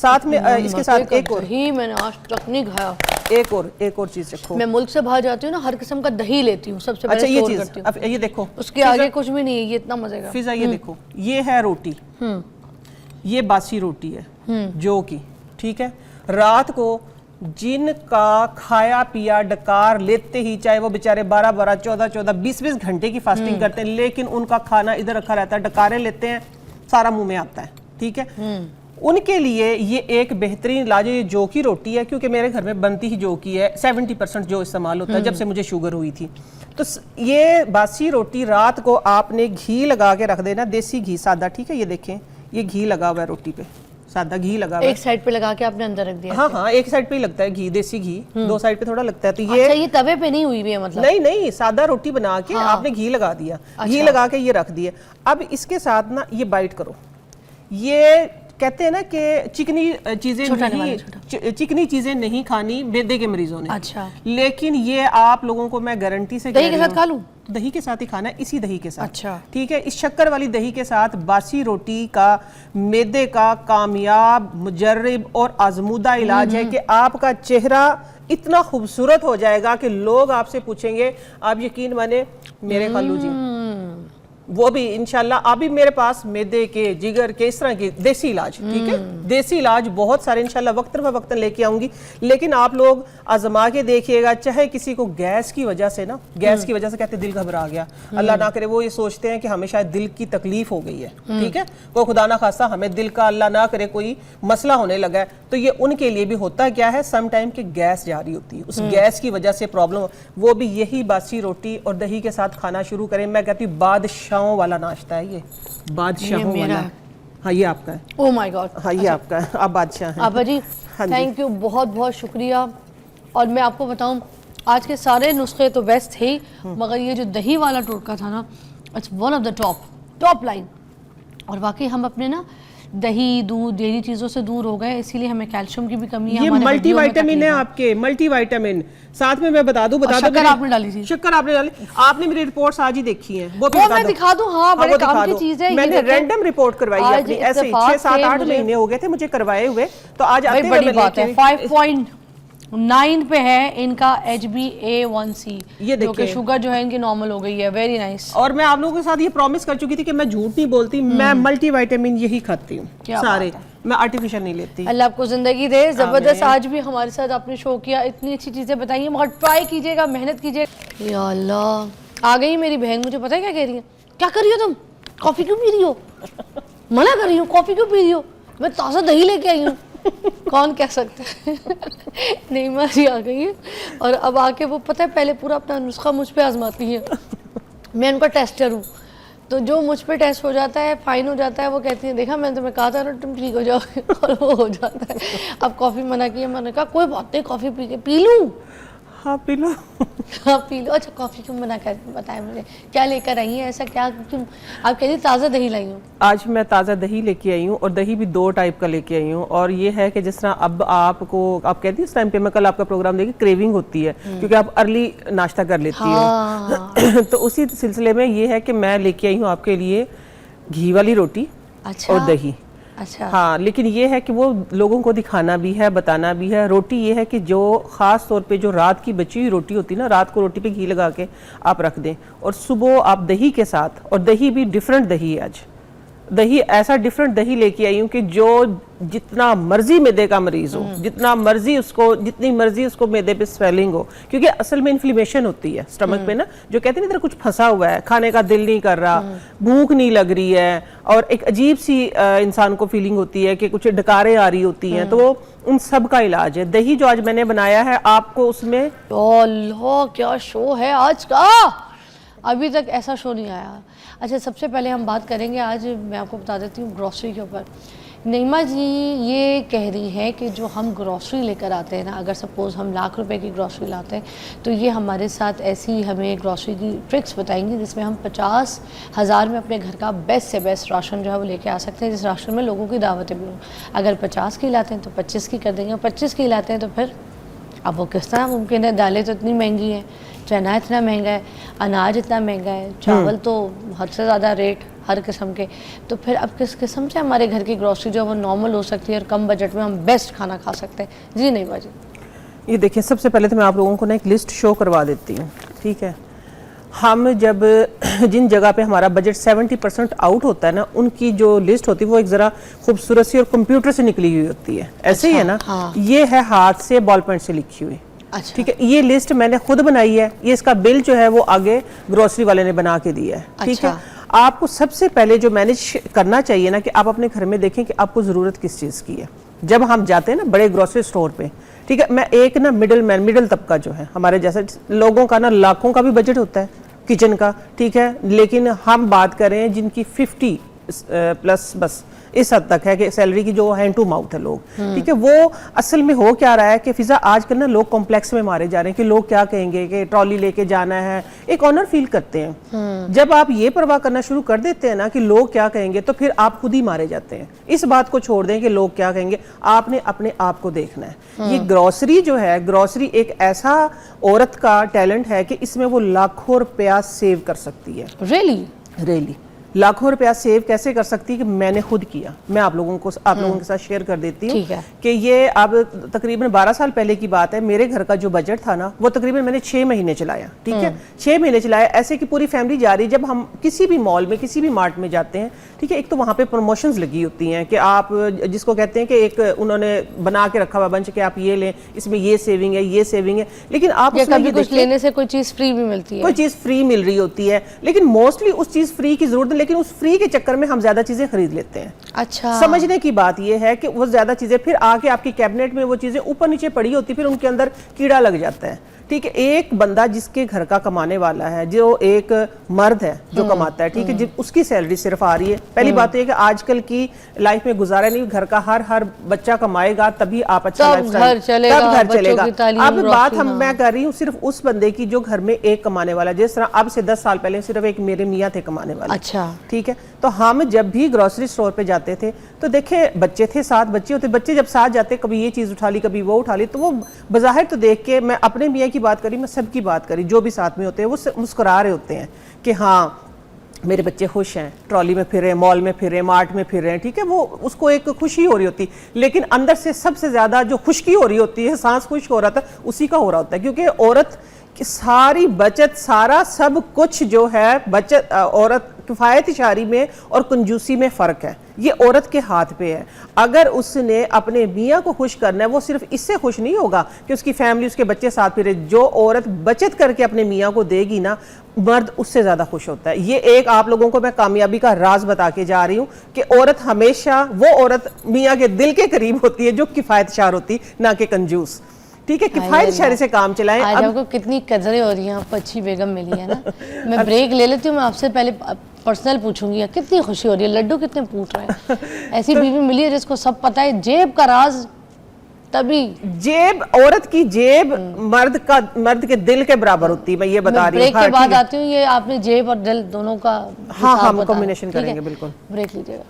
ساتھ میں اس کے ساتھ ایک اور دہی میں نے آج تک نہیں کھایا. ایک اور چیز رکھو. میں ملک سے باہر جاتی ہوں نا ہر قسم کا دہی لیتی ہوں سب سے اچھا پہلے یہ اسٹور چیز کرتی ہوں. اب یہ دیکھو اس کے آگے کچھ بھی نہیں ہے, یہ اتنا مزے کا. فضا یہ دیکھو, یہ ہے روٹی, یہ باسی روٹی ہے جو کی ٹھیک ہے. رات کو جن کا کھایا پیا ڈکار لیتے ہی, چاہے وہ بیچارے 12 14 20 گھنٹے کی فاسٹنگ کرتے ہیں, لیکن ان کا کھانا ادھر رکھا رہتا ہے, ڈکاریں لیتے ہیں, سارا منہ میں آتا ہے ٹھیک ہے. ان کے لیے یہ ایک بہترین علاج ہے, یہ جو کی روٹی ہے, کیونکہ میرے گھر میں بنتی ہی جو کی ہے, 70% جو استعمال ہوتا ہے جب سے مجھے شوگر ہوئی تھی. تو یہ باسی روٹی رات کو آپ نے گھی لگا کے رکھ دینا, دیسی گھی سادہ ٹھیک ہے. یہ دیکھیں یہ گھی لگا ہوا ہے روٹی پہ, سادہ گھی لگا ہوا ہے, ایک سائڈ پہ لگا کے آپ نے اندر رکھ دیا. ہاں ایک سائڈ پہ ہی لگتا ہے گھی, دیسی گھی, دو سائڈ پہ تھوڑا لگتا ہے. تو یہ توے پہ نہیں ہوئی بھی ہے مطلب؟ نہیں سادہ روٹی بنا کے آپ نے گھی لگا دیا, گھی لگا کے یہ رکھ دیا. اب اس کے ساتھ نا یہ بائٹ کرو. یہ کہتے ہیں نا کہ چکنی چیزیں نہیں کھانی معدے کے مریضوں نے. اچھا, لیکن یہ آپ لوگوں کو میں گارنٹی سے دہی کے ساتھ کھا لوں؟ دہی کے ساتھ ہی کھانا ہے, اسی دہی کے ساتھ. اچھا ٹھیک ہے, اس شکر والی دہی کے ساتھ باسی روٹی کا معدے کا کامیاب مجرب اور آزمودہ علاج ہے کہ آپ کا چہرہ اتنا خوبصورت ہو جائے گا کہ لوگ آپ سے پوچھیں گے, آپ یقین مانے میرے خالو جی وہ بھی انشاءاللہ آپ بھی میرے پاس معدے کے, جگر کے, اس طرح کے دیسی علاج, ٹھیک ہے, دیسی علاج بہت سارے انشاءاللہ وقتاً لے کے آؤں گی. لیکن آپ لوگ آزما کے دیکھیے گا, چاہے کسی کو گیس کی وجہ سے نا, گیس کی وجہ سے کہتے دل گھبرا گیا, اللہ نہ کرے وہ یہ سوچتے ہیں کہ ہمیں شاید دل کی تکلیف ہو گئی ہے, ٹھیک ہے, کوئی خدا نہ خواستہ ہمیں دل کا اللہ نہ کرے کوئی مسئلہ ہونے لگا ہے, تو یہ ان کے لیے بھی ہوتا کیا ہے سم ٹائم کہ گیس جاری ہوتی ہے, اس گیس کی وجہ سے پرابلم, وہ بھی یہی باسی روٹی اور دہی کے ساتھ کھانا شروع کریں. میں کہتی ہوں بادشاہوں والا ناشتہ ہے یہ, بادشاہوں والا. ہاں یہ آپ کا ہے. او مائی گاڈ, ہاں یہ آپ کا ہے, آپ بادشاہ ہیں. آپا جی تھینک یو, بہت بہت شکریہ. اور میں آپ کو بتاؤں آج کے سارے نسخے تو بیسٹ تھے, مگر یہ جو دہی والا ٹوٹکا تھا نا, it's one of the top line. اور واقعی ہم اپنے نا دہی دودھ ڈیری چیزوں سے دور ہو گئے, اسی لیے ہمیں کیلشیم کی بھی کمی ہے. یہ ملٹی وائٹامن ہے آپ کے, ملٹی وائٹامن. ساتھ میں بتا دوں شکر آپ نے ڈالی تھی, شکر آپ نے ڈالی, آپ نے میری رپورٹس آج ہی دیکھی ہیں, وہ میں دکھا دوں. ہاں بڑے کام کی چیز ہے, میں نے رینڈم رپورٹ کروائی ہے اپنی, ایسے ہی 6-7-8 مہینے ہو گئے تھے مجھے کروائے ہوئے, تو آج آتے ہوئے بڑی بات ہے. 5.9 پہ ہے ان کا HbA1c, جو کہ شوگر جو ہے ان کی نارمل ہو گئی ہے. Very nice. اور میں آپ لوگوں کے ساتھ یہ پرومس کر چکی تھی کہ میں جھوٹ نہیں بولتی, میں ملٹی وائٹامن یہی کھاتی ہوں سارے, میں آرٹیفیشل نہیں لیتی. اللہ آپ کو زندگی دے. زبردست, آج بھی ہمارے ساتھ آپ نے شو کیا, اتنی اچھی چیزیں بتائیں, مگر ٹرائی کیجیے گا, محنت کیجیے. یا اللہ, آ گئی میری بہن, مجھے پتہ ہے کیا کہہ رہی ہے, کیا کر رہی ہو تم, کافی کیوں پی رہی ہو, منع کر رہی ہو, کافی کیوں پی رہی ہو, میں تازہ دہی لے کے آئی ہوں. کون کہہ سکتا ہے. نعیمہ جی آ گئی ہے, اور اب آ کے وہ پتہ ہے پہلے پورا اپنا نسخہ مجھ پہ آزماتی ہیں. میں ان کا ٹیسٹر ہوں, تو جو مجھ پہ ٹیسٹ ہو جاتا ہے, فائن ہو جاتا ہے, وہ کہتی ہیں دیکھا میں نے تمہیں کہا تھا نا تم ٹھیک ہو جاؤ گے, اور وہ ہو جاتا ہے. اب کافی منع کی ہے, میں نے کہا کوئی بات نہیں, کافی پی لوں. ہاں پی لو, ہاں پی لو. اچھا کافی کیوں منع کر, بتائیں مجھے کیا لے کر آئی ہیں, ایسا کیا کیوں آپ کہہ رہی تازہ دہی لائی ہوں؟ آج میں تازہ دہی لے کے آئی ہوں, اور دہی بھی 2 ٹائپ کا لے کے آئی ہوں. اور یہ ہے کہ جس طرح اب آپ کو, آپ کہتی ہیں اس ٹائم پہ, میں کل آپ کا پروگرام دیکھی, کریونگ ہوتی ہے کیونکہ آپ ارلی ناشتہ کر لیتی ہیں, تو اسی سلسلے میں یہ ہے کہ میں لے کے آئی ہوں آپ کے لیے گھی والی روٹی اور دہی. ہاں, لیکن یہ ہے کہ وہ لوگوں کو دکھانا بھی ہے, بتانا بھی ہے. روٹی یہ ہے کہ جو خاص طور پہ جو رات کی بچی ہوئی روٹی ہوتی ہے نا, رات کو روٹی پہ گھی لگا کے آپ رکھ دیں, اور صبح آپ دہی کے ساتھ, اور دہی بھی ڈیفرنٹ دہی ہے. آج دہی ایسا ڈیفرنٹ دہی لے کے آئی ہوں کہ جو جتنا مرضی معدے کا مریض ہو, جتنا مرضی اس کو, جتنی مرضی اس کو معدے پہ سویلنگ ہو, کیونکہ اصل میں انفلیمیشن ہوتی ہے سٹمک پہ نا, جو کہتے ہیں ادھر کچھ پھنسا ہوا ہے, کھانے کا دل نہیں کر رہا, بھوک نہیں لگ رہی ہے, اور ایک عجیب سی انسان کو فیلنگ ہوتی ہے کہ کچھ ڈکاریں آ رہی ہوتی ہیں, تو وہ ان سب کا علاج ہے. دہی جو آج میں نے بنایا ہے آپ کو, اس میں اللہ کیا شو ہے آج کا, ابھی تک ایسا شو نہیں آیا. اچھا سب سے پہلے ہم بات کریں گے, آج میں آپ کو بتا دیتی ہوں گروسری کے اوپر. نعیمہ جی یہ کہہ رہی ہے کہ جو ہم گروسری لے کر آتے ہیں نا, اگر سپوز ہم لاکھ روپے کی گروسری لاتے ہیں, تو یہ ہمارے ساتھ ایسی ہمیں گروسری کی ٹرکس بتائیں گی جس میں ہم 50,000 میں اپنے گھر کا بیسٹ سے بیسٹ راشن جو ہے وہ لے کے آ سکتے ہیں, جس راشن میں لوگوں کی دعوتیں بھی ہوں. اگر 50 کی لاتے ہیں تو 25 کی کر دیں گے, اور 25 کی لاتے ہیں تو پھر اب وہ کس طرح ممکن ہے, دالیں تو اتنی مہنگی ہیں, چنا اتنا مہنگا ہے, اناج اتنا مہنگا ہے, چاول تو حد سے زیادہ ریٹ, ہر قسم کے. تو پھر اب کس قسم سے ہمارے گھر کی گروسری جو ہے وہ نارمل ہو سکتی ہے اور کم بجٹ میں ہم بیسٹ کھانا کھا سکتے ہیں؟ جی نہیں باجی. یہ دیکھیں سب سے پہلے تو میں آپ لوگوں کو نا ایک لسٹ شو کروا دیتی ہوں, ٹھیک ہے. ہم جب جن جگہ پہ ہمارا بجٹ 70% آؤٹ ہوتا ہے نا, ان کی جو لسٹ ہوتی ہے وہ ایک ذرا خوبصورت سی اور کمپیوٹر سے نکلی ہوئی ہوتی ہے, ایسے ہی ہے نا. یہ ہے ہاتھ سے بال پینٹ سے لکھی ہوئی, ٹھیک ہے. یہ لسٹ میں نے خود بنائی ہے, یہ اس کا بل جو ہے وہ آگے گروسری والے نے بنا کے دیا ہے, ٹھیک ہے. آپ کو سب سے پہلے جو مینیج کرنا چاہیے نا کہ آپ اپنے گھر میں دیکھیں کہ آپ کو ضرورت کس چیز کی ہے. جب ہم جاتے ہیں نا بڑے گروسری سٹور پہ, ٹھیک ہے, میں ایک نا مڈل طبقہ جو ہے ہمارے جیسے لوگوں کا نا لاکھوں کا بھی بجٹ ہوتا ہے کچن کا, ٹھیک ہے, لیکن ہم بات کریں جن کی 50 پلس بس اس حد تک ہے کہ سیلری کی جو ہینڈ ٹو ماؤتھ ہے لوگ, ٹھیک ہے. وہ اصل میں ہو کیا رہا ہے کہ فضا آج کل نا لوگ کمپلیکس میں مارے جا رہے ہیں کہ لوگ کیا کہیں گے, کہ ٹرالی لے کے جانا ہے, ایک آنر فیل کرتے ہیں. جب آپ یہ پرواہ کرنا شروع کر دیتے ہیں نا کہ لوگ کیا کہیں گے, تو پھر آپ خود ہی مارے جاتے ہیں. اس بات کو چھوڑ دیں کہ لوگ کیا کہیں گے, آپ نے اپنے آپ کو دیکھنا ہے. یہ گروسری جو ہے, گروسری ایک ایسا عورت کا ٹیلنٹ ہے کہ اس میں وہ لاکھوں روپیہ سیو کر سکتی ہے. ریلی لاکھوں روپیہ سیو کیسے کر سکتی ہے کہ میں نے خود کیا. میں آپ لوگوں کے ساتھ شیئر کر دیتی ہوں کہ یہ اب تقریباً 12 سال پہلے کی بات ہے. میرے گھر کا جو بجٹ تھا نا وہ تقریباً میں نے 6 مہینے چلایا, ٹھیک ہے. 6 مہینے چلایا ایسے کہ پوری فیملی جا رہی. جب ہم کسی بھی مال میں کسی بھی مارٹ میں جاتے ہیں, ٹھیک ہے, ایک تو وہاں پہ پروموشنز لگی ہوتی ہیں کہ آپ جس کو کہتے ہیں کہ ایک انہوں نے بنا کے رکھا ہوا بنچ کہ آپ یہ لیں, اس میں یہ سیونگ ہے, یہ سیونگ ہے. لیکن آپ اس میں کچھ لینے سے کوئی چیز فری بھی ملتی ہے, کوئی چیز فری مل رہی ہوتی ہے, لیکن موسٹلی اس چیز فری کی ضرورت ہے, لیکن اس فری کے چکر میں ہم زیادہ چیزیں خرید لیتے ہیں. اچھا, سمجھنے کی بات یہ ہے کہ وہ زیادہ چیزیں پھر آ کے آپ کی کیبنٹ میں وہ چیزیں اوپر نیچے پڑی ہوتی, پھر ان کے اندر کیڑا لگ جاتا ہے, ٹھیک ہے. ایک بندہ جس کے گھر کا کمانے والا ہے, جو ایک مرد ہے جو کماتا ہے, ٹھیک ہے, اس کی سیلری صرف آ رہی ہے. پہلی بات یہ کہ آج کل کی لائف میں گزارا نہیں, گھر کا ہر بچہ کمائے گا تبھی آپ اچھا لائف سٹائل, تب گھر چلے گا. اب بات میں کر رہی ہوں صرف اس بندے کی جو گھر میں ایک کمانے والا, جس طرح اب سے 10 سال پہلے صرف ایک میرے میاں تھے کمانے والے. اچھا, ٹھیک ہے. تو ہم جب بھی گروسری سٹور پہ جاتے تھے تو دیکھیں بچے تھے, 7 بچے ہوتے, بچے جب ساتھ جاتے کبھی یہ چیز اٹھا لی کبھی وہ اٹھا لی, تو وہ بظاہر تو دیکھ کے, میں اپنے میاں کی بات کری, میں سب کی بات کری, جو بھی ساتھ میں ہوتے ہیں وہ مسکرا رہے ہوتے ہیں کہ ہاں میرے بچے خوش ہیں, ٹرالی میں پھر رہے ہیں, مال میں پھر رہے ہیں, مارٹ میں پھر رہے ہیں, ٹھیک ہے. وہ اس کو ایک خوشی ہو رہی ہوتی, لیکن اندر سے سب سے زیادہ جو خشکی ہو رہی ہوتی ہے, سانس خشک ہو رہا تھا, اسی کا ہو رہا ہوتا ہے. کیونکہ عورت کی ساری بچت, سارا سب کچھ جو ہے بچت, عورت کفایت شعاری میں اور کنجوسی میں فرق ہے. یہ عورت کے ہاتھ پہ ہے. اگر اس نے اپنے میاں کو خوش کرنا ہے, وہ صرف اس سے خوش نہیں ہوگا کہ اس کی فیملی, اس کے بچے ساتھ پھرے. جو عورت بچت کر کے اپنے میاں کو دے گی نا, مرد اس سے زیادہ خوش ہوتا ہے. یہ ایک آپ لوگوں کو میں کامیابی کا راز بتا کے جا رہی ہوں کہ عورت ہمیشہ وہ عورت میاں کے دل کے قریب ہوتی ہے جو کفایت شعار ہوتی, نہ کہ کنجوس, ٹھیک ہے. کفایت شعاری سے کام چلائیں. آج آپ کو کتنی قدریں ہو رہی ہیں, آپ کو اچھی بیگم ملی ہے نا. میں بریک لے لیتی ہوں, میں آپ سے پہلے پرسنل پوچھوں گی کتنی خوشی ہو رہی ہے, لڈو کتنے پھوٹ رہے ہیں. ایسی بیوی ملی ہے جس کو سب پتہ ہے, جیب کا راز تبھی. جیب, عورت کی جیب مرد کے دل کے برابر ہوتی ہے, میں یہ بتا رہی ہوں. بریک کے بعد آتی ہوں, یہ آپ نے جیب اور دل دونوں کا ہاں کمبینیشن کریں گے, بالکل. بریک لیجیے گا.